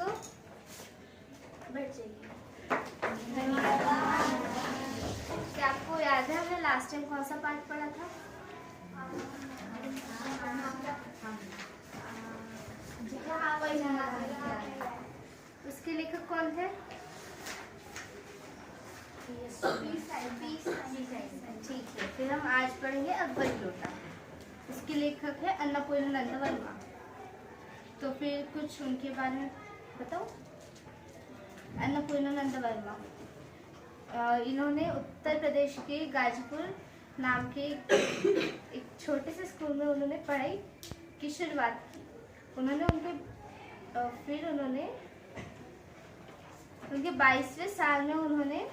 तो बैठ जाइए। क्या आपको याद है हमने लास्ट टाइम कौन सा पार्ट पढ़ा था? उसके लेखक कौन थे? ठीक है, फिर हम आज पढ़ेंगे अकबर लोटा। इसके लेखक है अन्नपूर्णानंद वर्मा। तो फिर कुछ उनके बारे में बताओ। अन्नपूर्णानंद वर्मा, इन्होंने उत्तर प्रदेश के गाजीपुर नाम के एक छोटे से स्कूल में उन्होंने पढ़ाई की शुरुआत की। उन्होंने फिर उन्होंने उनके 22वें साल में उन्होंने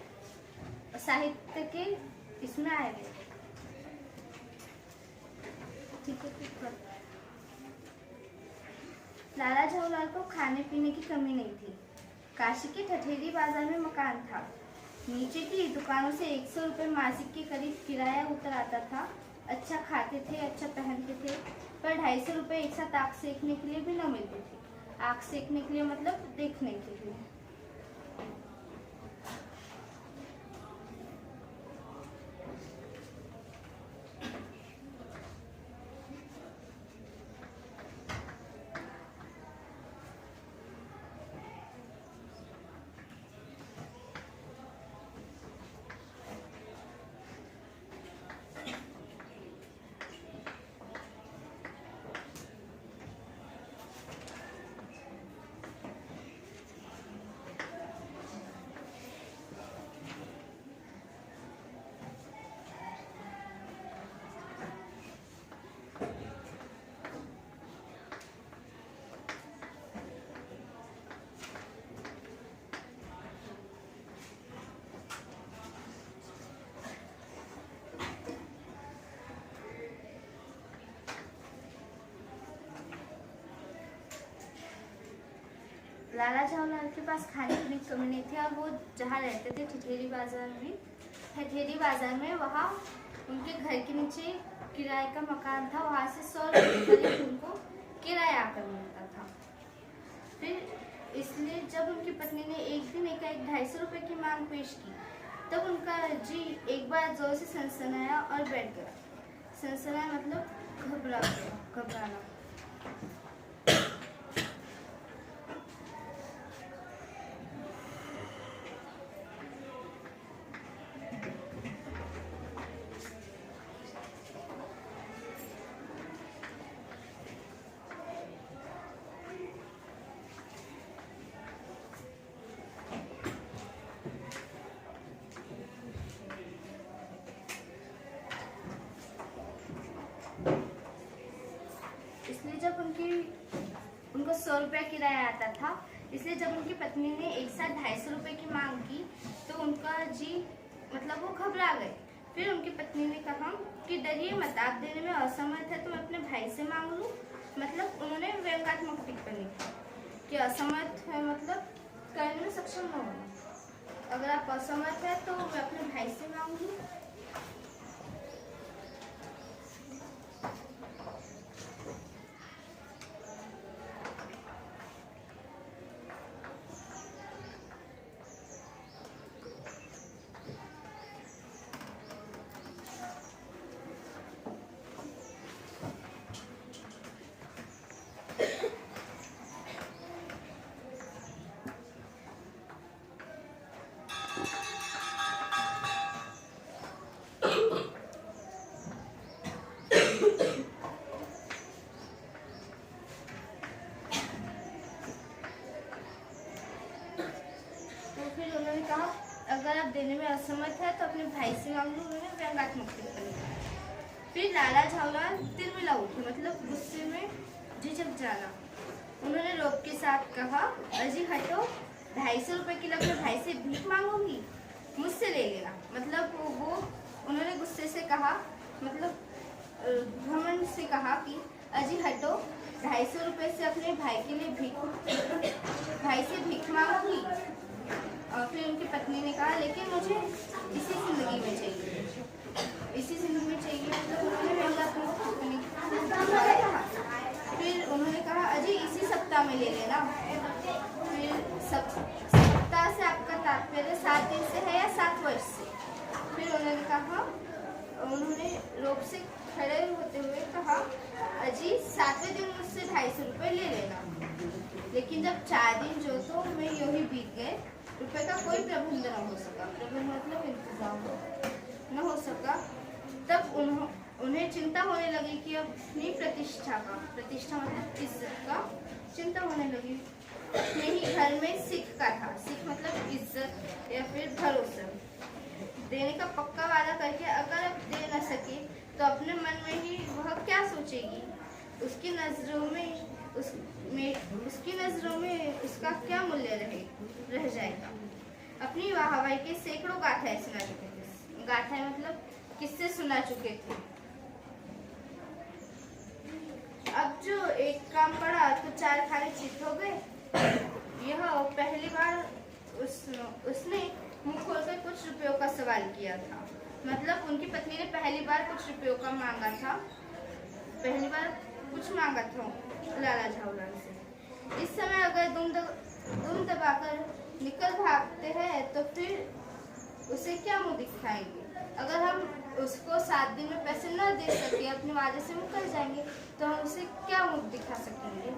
साहित्य के इसमें आए थे। ठीक है। लाला जवाहरलाल को खाने पीने की कमी नहीं थी। काशी के ठठेरी बाजार में मकान था। नीचे की दुकानों से 100 रुपये मासिक के करीब किराया उतर आता था। अच्छा खाते थे, अच्छा पहनते थे, पर 250 रुपये एक साथ आग सेकने के लिए भी न मिलते थे। आग सेकने के लिए मतलब देखने के लिए। लाला जवाहरलाल के पास खाने पीने की कमी नहीं थी और वो जहाँ रहते थे ठठेरी बाजार में वहाँ उनके घर के नीचे किराए का मकान था। वहाँ से 100 रुपये करीब उनको किराया आकर मिलता था। फिर इसलिए जब उनकी पत्नी ने एक दिन एकाएक 250 रुपये की मांग पेश की, तब उनका जी एक बार जोर से सनसनाया और बैठ गया। सनसनाया मतलब घबराना। इसलिए जब उनको 100 रुपया किराया आता था, इसलिए जब उनकी पत्नी ने एक साथ 250 रुपये की मांग की तो उनका जी मतलब वो घबरा गए। फिर उनकी पत्नी ने कहा कि डरिए मत, आप देने में असमर्थ है तो मैं अपने भाई से मांग लूँ। मतलब उन्होंने व्यंग्यात्मक टिप्पणी की कि असमर्थ है मतलब करने में सक्षम न होना। अगर आप असमर्थ है तो मैं अपने भाई से मांग लूँ। अगर आप देने में असमर्थ है तो अपने भाई से मांग लो। उन्होंने व्यंग्यात्मक टिप्पणी की। फिर लाला जवाहरलाल तिलमिला उठे मतलब गुस्से में झिझक जाना। उन्होंने रोब के साथ कहा, अजी हटो, 250 रुपये की अपने भाई से भीख मांगूंगी, मुझसे ले लेना। मतलब वो उन्होंने गुस्से से कहा, मतलब घमंड से कहा कि अजी हटो, 250 रुपये से अपने भाई के लिए भाई से भीख मांगूंगी। और फिर उनकी पत्नी ने कहा, लेकिन मुझे इसी जिंदगी में चाहिए, इसी जिंदगी में चाहिए। मतलब उन्होंने व्यंग्यात्मक टिप्पणी कहा। फिर उन्होंने कहा, अजी इसी सप्ताह में ले लेना। फिर सप्ताह से आपका तात्पर्य 7 दिन से है या 7 वर्ष से? फिर उन्होंने रोप से खड़े होते हुए कहा, अजी 7वें दिन मुझसे 250 रुपये ले लेना। लेकिन जब 4 दिन जो तो मैं यूं ही बीत गए, रुपये का कोई प्रबंध न हो सका, प्रबंध मतलब इंतजाम न हो सका। तब उन्हें चिंता होने लगी कि अपनी प्रतिष्ठा मतलब इज्जत का चिंता होने लगी। नहीं, घर में सिख का था, सिख मतलब इज्जत या फिर भरोसा देने का पक्का वादा करके अगर अब दे न सके तो अपने मन में ही वह क्या सोचेगी, उसकी नजरों में उसका क्या मूल्य रह जाएगा। अपनी वाहवाही के सैकड़ों गाथाएं सुना चुके थे, गाथाएं मतलब किससे सुना चुके थे। अब जो एक काम पड़ा तो 4 खाने चित हो गए। यह पहली बार उसने मुंह खोलकर कुछ रुपयों का सवाल किया था, मतलब उनकी पत्नी ने पहली बार कुछ रुपयों का मांगा था, पहली बार कुछ मांगा था लाला झावलाल से। इस समय अगर दुम दबाकर निकल भागते हैं तो फिर उसे क्या मुंह दिखाएंगे। अगर हम उसको 7 दिन में पैसे न दे सके, अपने वादे से मुकर जाएंगे, तो हम उसे क्या मुंह दिखा सकेंगे।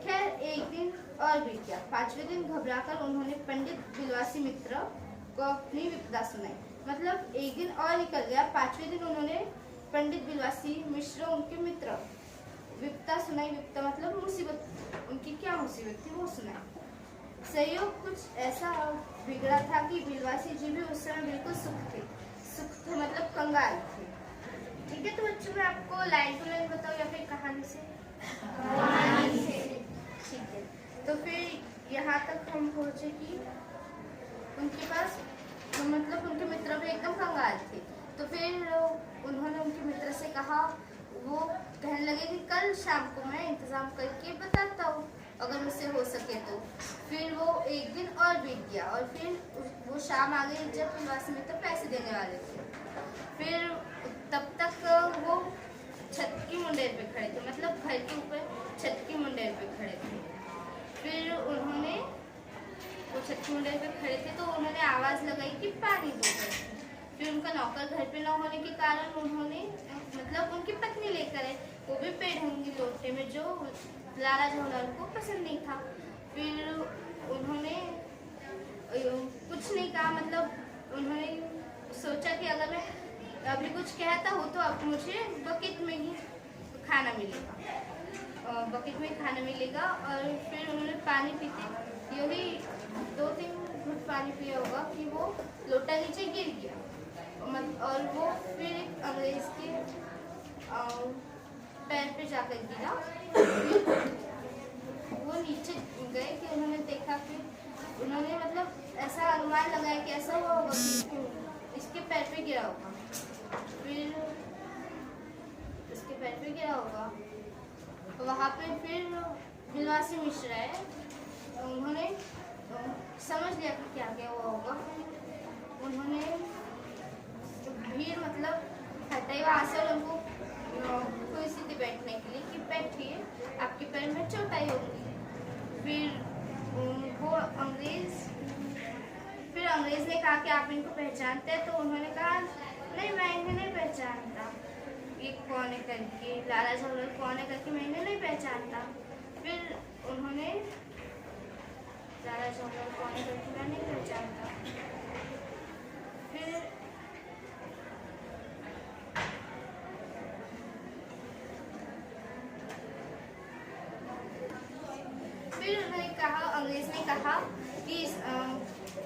खैर, एक दिन और बीत गया। 5वें दिन घबराकर उन्होंने पंडित बिलवासी मित्र को अपनी विपदा सुनाई, मतलब एक दिन और निकल गया। 5वें दिन उन्होंने पंडित बिलवासी मिश्र उनके मित्र विपदा सुनाई। विपदा मतलब मुसीबत, उनकी क्या मुसीबत थी वो सुनाई। संयोग कुछ ऐसा बिगड़ा था कि बिलवासी जी भी उस समय बिल्कुल सुख थे मतलब कंगाल थे। ठीक है, तो बच्चों मैं आपको लाइन टू लाइन बताऊँ या फिर कहानी से? ठीक है, तो फिर यहाँ तक हम पहुँचे कि उनके पास मतलब उनके मित्र भी एकदम कंगाल थे। तो फिर उन्होंने उनके मित्र से कहा, वो कहने लगे कि कल शाम को मैं इंतजाम करके बताता हूँ अगर मुझसे हो सके तो। फिर वो एक दिन और बीत गया और फिर वो शाम आ गई जब बिलवासी मित्र पैसे देने वाले थे। फिर तब तक वो छत की मुंडेर पे खड़े थे, मतलब घर के ऊपर छत की मुंडेर पे खड़े थे। फिर उन्होंने वो छत की मुंडेर पे खड़े थे तो उन्होंने आवाज़ लगाई कि पानी दो। फिर उनका नौकर घर पे न होने के कारण उन्होंने मतलब उनकी पत्नी लेकर आए, वो भी पेढ़ंगी लोटे में, जो लाला झावलाल को पसंद नहीं था। फिर उन्होंने कुछ नहीं कहा, मतलब उन्होंने सोचा कि अगर मैं अभी कुछ कहता हूँ तो अब मुझे बकेट में ही खाना मिलेगा, बकेट में खाना मिलेगा। और फिर उन्होंने पानी पीते यही 2-3 घुट पानी पिया होगा कि वो लोटा नीचे गिर गया और वो फिर एक अंग्रेज के पैर पे जाकर गिरा। वो नीचे गए कि उन्होंने देखा, फिर उन्होंने मतलब ऐसा अनुमान लगाया कि ऐसा हुआ होगा कि इसके पैर पे गिरा होगा, फिर इसके पैर पे गिरा होगा। वहाँ पे फिर बिलवासी मिश्र है, उन्होंने समझ लिया कि क्या क्या हुआ होगा। उन्होंने भीड़ मतलब हटाई वहाँ से और उनको कुर्सी थी बैठने के लिए कि बैठिए, आपके पैर में चोट आई होगी। फिर वो अंग्रेज ने कहा कि आप इनको पहचानते हैं? तो उन्होंने कहा नहीं, मैं इन्हें नहीं पहचानता, ये कौन है करके, लाला झावलाल कौन है करके मैं इन्हें नहीं पहचानता। फिर उन्होंने लाला झावलाल कौन है करके मैं नहीं पहचानता। फिर उन्होंने कहा, अंग्रेज ने कहा कि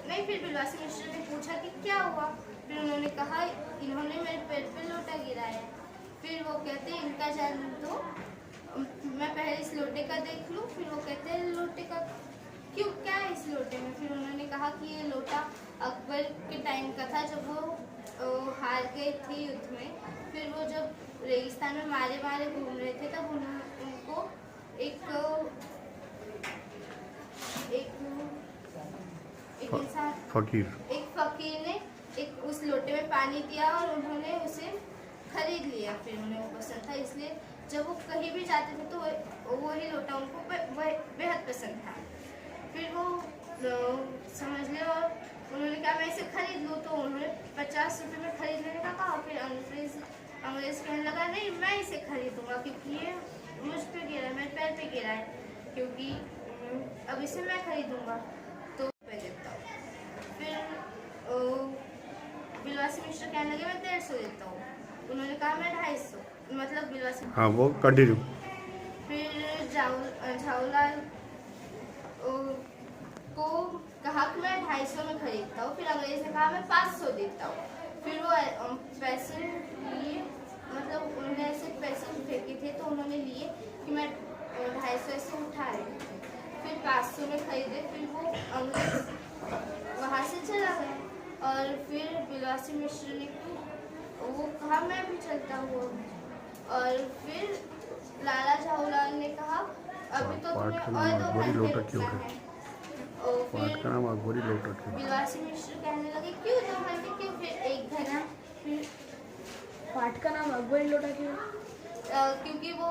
नहीं। फिर बिलवासी मिश्र ने पूछा कि क्या हुआ? फिर उन्होंने कहा इन्होंने मेरे पैर पे लोटा गिराया। फिर वो कहते हैं इनका जान दो, मैं पहले इस लोटे का देख लूं। फिर वो कहते हैं लोटे का क्यों, क्या है इस लोटे में? फिर उन्होंने कहा कि ये लोटा अकबर के टाइम का था, जब वो हार गए थे युद्ध में। फिर वो जब रेगिस्तान में मारे घूम रहे थे तब उनको एक फकीर ने एक उस लोटे में पानी दिया और उन्होंने उसे खरीद लिया। फिर उन्हें वो पसंद था, इसलिए जब वो कहीं भी जाते थे तो वही लोटा उनको बेहद पसंद था। फिर वो समझ लो उन्होंने कहा मैं इसे खरीद लूँ, तो उन्होंने 50 रुपये में खरीद लेने का कहा। फिर अंग्रेज कहने लगा नहीं मैं इसे खरीदूंगा क्योंकि ये मुझ पे गिरा है, मेरे पैर पे गिरा है, क्योंकि अब इसे मैं खरीदूंगा तो पे देता हूँ। फिर बिलवासी मिश्र कहने लगे मैं 150 देता हूँ। उन्होंने कहा मैं 250, मतलब बिलवासी। हाँ वो कंटिन्यू। फिर झाऊलाल को कहा कि मैं 250 में खरीदता हूँ। फिर अंग्रेज ने कहा मैं 500 देता हूँ। फिर वो पैसे लिए, मतलब उन्होंने ऐसे पैसे फेंके थे तो उन्होंने लिए कि मैं 250 ऐसे उठा रही थी। फिर 500 में खरीदे। फिर वो अंग्रेज वहाँ से चला गया और फिर बिलवासी मिश्र ने वो कहा मैं भी चलता हूँ। और फिर लाला झाऊलाल ने कहा अभी तो तुम्हें और 2 घंटे रुकना है। और फिर बिलवासी मिश्र कहने लगे क्यों 2 घंटे, क्यों? फिर 1 घंटा। फिर पाठ का नाम अकबरी लोटा क्यों? क्योंकि वो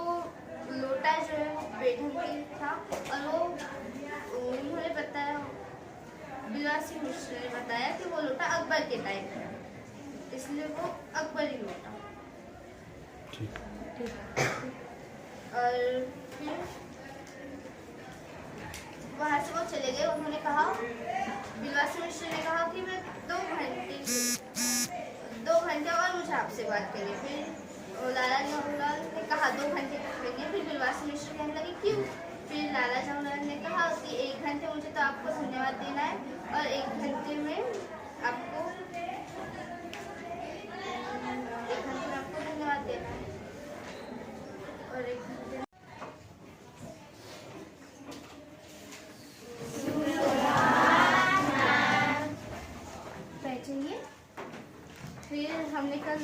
लोटा जो है वो बेढंगी था और वो उन्होंने बताया, बिलवासी मिश्र ने बताया कि वो लोटा अकबर के टाइम का, इसलिए वो अकबरी लोटा। और फिर वहाँ से वो चले गए। उन्होंने कहा, बिलवासी मिश्र ने कहा कि मैं 2 घंटे और मुझे आपसे बात करनी। फिर लाला झाऊलाल ने कहा 2 घंटे तक लेंगे। फिर बिलवासी मिश्र कहने लगे क्यों? फिर लाला झाऊलाल ने कहा कि 1 घंटे मुझे तो आपको धन्यवाद देना है और 1 घंटे में आपको धन्यवाद देना है और 1 घंटे बैठेंगे। फिर हमने कल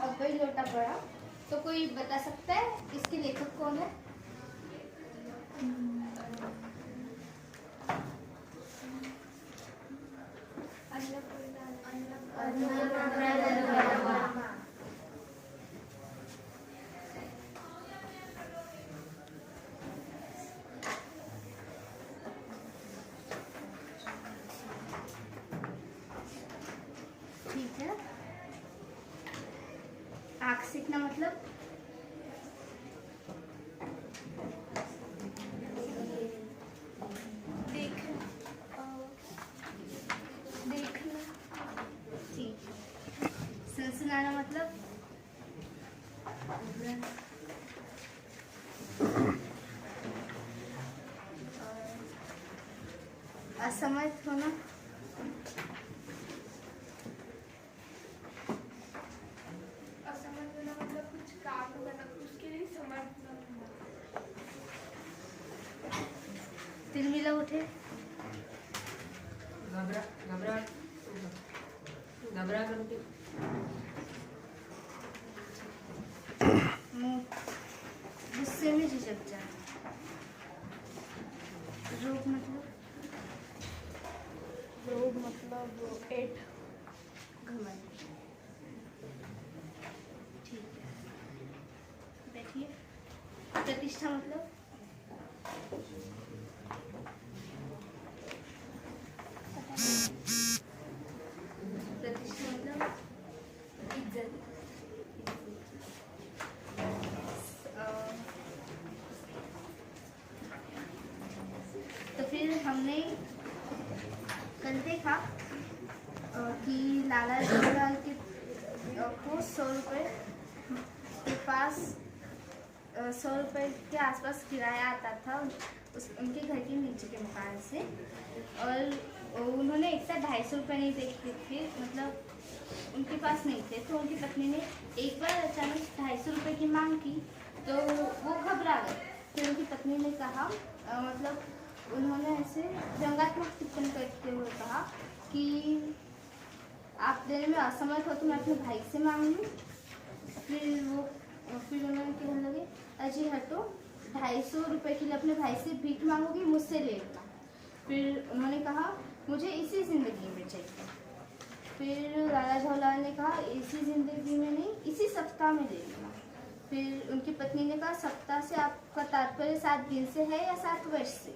अकबरी लोटा पढ़ा, तो कोई बता सकता है इसके लेखक कौन है? ठीक है। आँख सीखना मतलब देखना। ठीक है। सनसनाना मतलब असमर्थ होना। तिलमिला उठे। गुस्से में झिझक जाना। रोग मतलब एट घमंड। ठीक है, बैठिए। प्रतिष्ठा मतलब इज्जत। तो फिर हमने कल देखा कि लाला झाऊलाल के को 100 रुपये के पास 100 रुपये के आसपास किराया आता था उनके घर के नीचे के मकान से। और उन्होंने एक साथ 250 रुपये नहीं देखे थे, मतलब उनके पास नहीं थे। तो उनकी पत्नी ने एक बार अचानक 250 रुपये की मांग की तो वो घबरा गए। फिर उनकी पत्नी ने कहा, मतलब उन्होंने ऐसे व्यंग्यात्मक टिप्पणी करते हुए कहा कि आप देने में असमर्थ हो तो मैं अपने भाई से मांग लूँ। फिर उन्होंने कहने लगे अजी हटो, 250 रुपये के लिए अपने भाई से भीख मांगोगी, मुझसे ले लेना। फिर उन्होंने कहा मुझे इसी ज़िंदगी में चाहिए। फिर लाला झाऊलाल ने कहा इसी ज़िंदगी में नहीं, इसी सप्ताह में ले लेना। फिर उनकी पत्नी ने कहा सप्ताह से आपका तात्पर्य 7 दिन से है या 7 वर्ष से।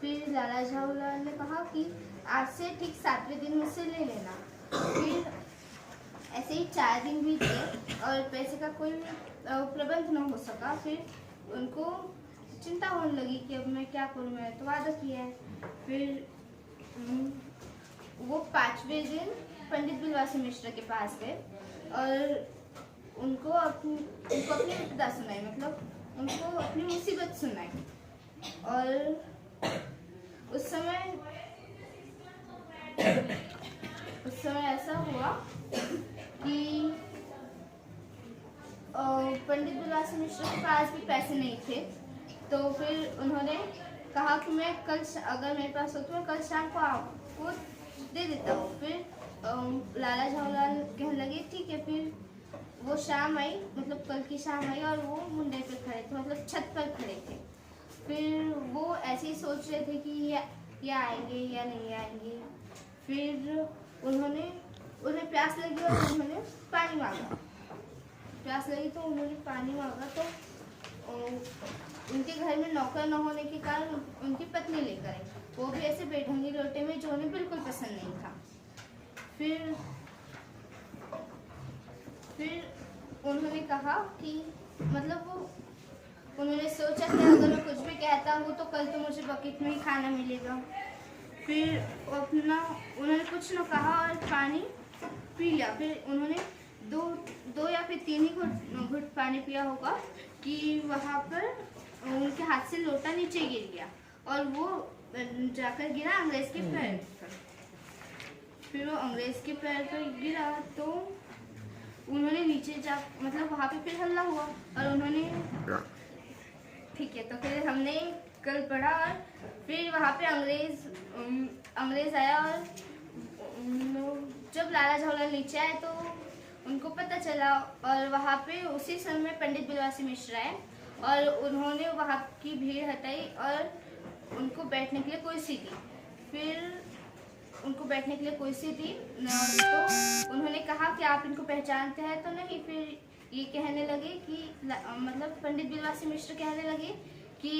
फिर लाला झाऊलाल ने कहा कि आज से ठीक 7वें दिन मुझसे ले लेना। फिर ऐसे ही 4 दिन बीत गए और पैसे का कोई प्रबंध न हो सका। फिर उनको चिंता होने लगी कि अब मैं क्या करूँ, मैंने तो वादा किया है। फिर वो 5वें दिन पंडित बिलवासी मिश्र के पास गए और उनको अपनी विपदा सुनाई, मतलब उनको अपनी मुसीबत सुनाई। और उस समय ऐसा हुआ कि पंडित बिलवासी मिश्र के पास भी पैसे नहीं थे। तो फिर उन्होंने कहा कि मैं कल, अगर मेरे पास हो तो मैं कल शाम को आपको दे देता हूँ। फिर लाला झाऊलाल कहने लगे ठीक है। फिर वो शाम आई, मतलब कल की शाम आई और वो मुंडे पे खड़े थे, मतलब छत पर खड़े थे। फिर वो ऐसे ही सोच रहे थे कि या आएंगे या नहीं आएंगे। फिर उन्हें प्यास लगी और उन्होंने पानी मांगा। प्यास लगी तो उन्होंने पानी मांगा, तो उनके घर में नौकर न होने के कारण उनकी पत्नी लेकर आई, वो भी ऐसे बेढंगी लोटे में जो उन्हें बिल्कुल पसंद नहीं था। फिर उन्होंने कहा कि मतलब उन्होंने सोचा कि अगर मैं कुछ भी कहता हूँ तो कल तो मुझे बकेट में ही खाना मिलेगा। फिर उन्होंने कुछ न कहा और पानी पी लिया। फिर उन्होंने दो या फिर 3 ही घुट पानी पिया होगा कि वहाँ पर उनके हाथ से लोटा नीचे गिर गया और वो जाकर गिरा अंग्रेज के पैर पर। फिर वो अंग्रेज के पैर पर गिरा तो उन्होंने नीचे मतलब वहाँ पे फिर हल्ला हुआ और उन्होंने ठीक है। तो फिर हमने कल पढ़ा और फिर वहाँ पे अंग्रेज आया और जब लाला झाऊलाल नीचे आए तो उनको पता चला और वहाँ पे उसी समय पंडित बिलवासी मिश्र आए और उन्होंने वहाँ की भीड़ हटाई और उनको बैठने के लिए कुर्सी दी। फिर उनको बैठने के लिए कुर्सी दी तो उन्होंने कहा कि आप इनको पहचानते हैं तो नहीं। फिर ये कहने लगे कि मतलब पंडित बिलवासी मिश्र कहने लगे कि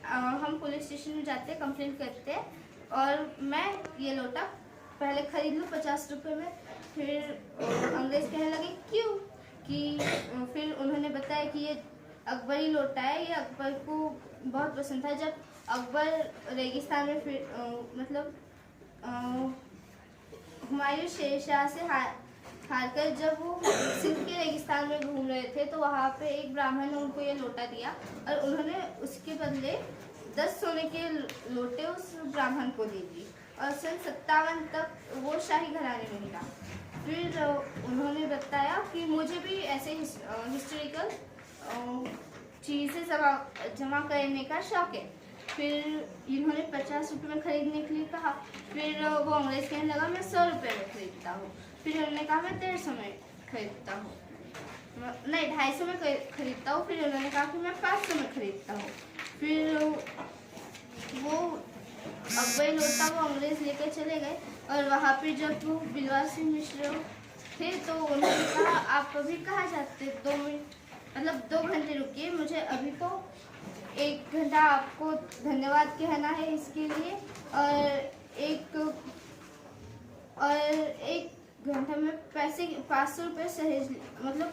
हम पुलिस स्टेशन में जाते हैं, कंप्लेंट करते हैं और मैं ये लोटा पहले खरीद लूँ 50 रुपये में। फिर अंग्रेज कहने लगे क्यों, कि फिर उन्होंने बताया कि ये अकबरी लोटा है, ये अकबर को बहुत पसंद था। जब अकबर रेगिस्तान में फिर मतलब हुमायूं शेरशाह से हारकर जब वो सिंध के रेगिस्तान में घूम रहे थे तो वहाँ पे एक ब्राह्मण ने उनको ये लोटा दिया और उन्होंने उसके बदले 10 सोने के लोटे उस ब्राह्मण को दे दी और सन 57 तक वो शाही घराने में मिला। फिर उन्होंने बताया कि मुझे भी ऐसे हिस्टोरिकल चीज़ें जमा करने का शौक है। फिर इन्होंने 50 रुपये में खरीदने के लिए कहा। फिर वो अंग्रेज कहने लगा मैं 100 रुपये में खरीदता हूँ। फिर उन्होंने कहा मैं 150 में खरीदता हूँ, नहीं 250 में खरीदता हूँ। फिर उन्होंने कहा कि मैं 500 में खरीदता हूँ। फिर वो अकबर लोटा वो अंग्रेज लेकर चले गए और वहाँ पे जब वो बिलवासी मिश्र थे तो उन्होंने कहा आप अभी कहाँ जाते, 2 मिनट मतलब 2 घंटे रुकिए, मुझे अभी तो 1 घंटा आपको धन्यवाद कहना है इसके लिए और एक घंटा में पैसे 500 रुपये सहेज मतलब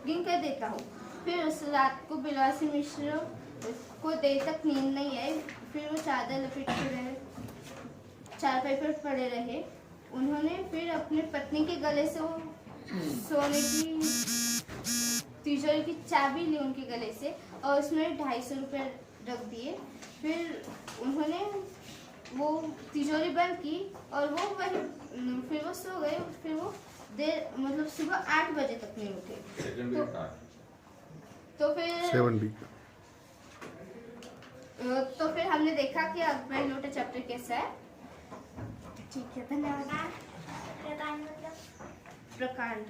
गिन कर देता हूँ। फिर उस रात को बिलवासी मिश्र को देर तक नींद नहीं आई। फिर वो चादर लपेट के रहे, चारपाई पर पड़े रहे। उन्होंने फिर अपने पत्नी के गले से वो सोने की तिजोरी की चाबी ली उनके गले से और उसमें 250 रुपये रख दिए। फिर उन्होंने वो तिजोरी बंद की और वो वही फिर वो सो गए। फिर वो देर मतलब सुबह 8 बजे तक नहीं उठे। तो फिर हमने देखा कि अकबरी लोटा चैप्टर कैसा है। ठीक है, धन्यवाद। प्रकांड मतलब प्रकांड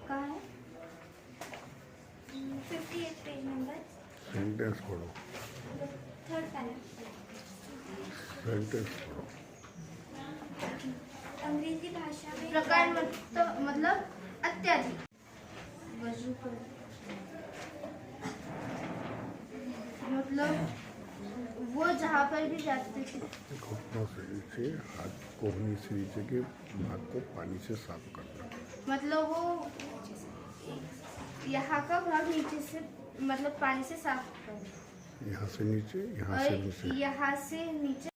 कहाँ है? 58 पेज नंबर। सेंटेंस पढ़ो। 3rd panel. सेंटेंस अंग्रेजी भाषा में प्रकांड मतलब अत्यधिक। मतलब वो जहाँ पर भी जाते थे। घुटनों से नीचे, हाथ कोहनी से नीचे के भाग को पानी से साफ करना। मतलब वो यहाँ का भाग नीचे से मतलब पानी से साफ करना यहाँ से नीचे, यहाँ से नीचे। और यहाँ से नीचे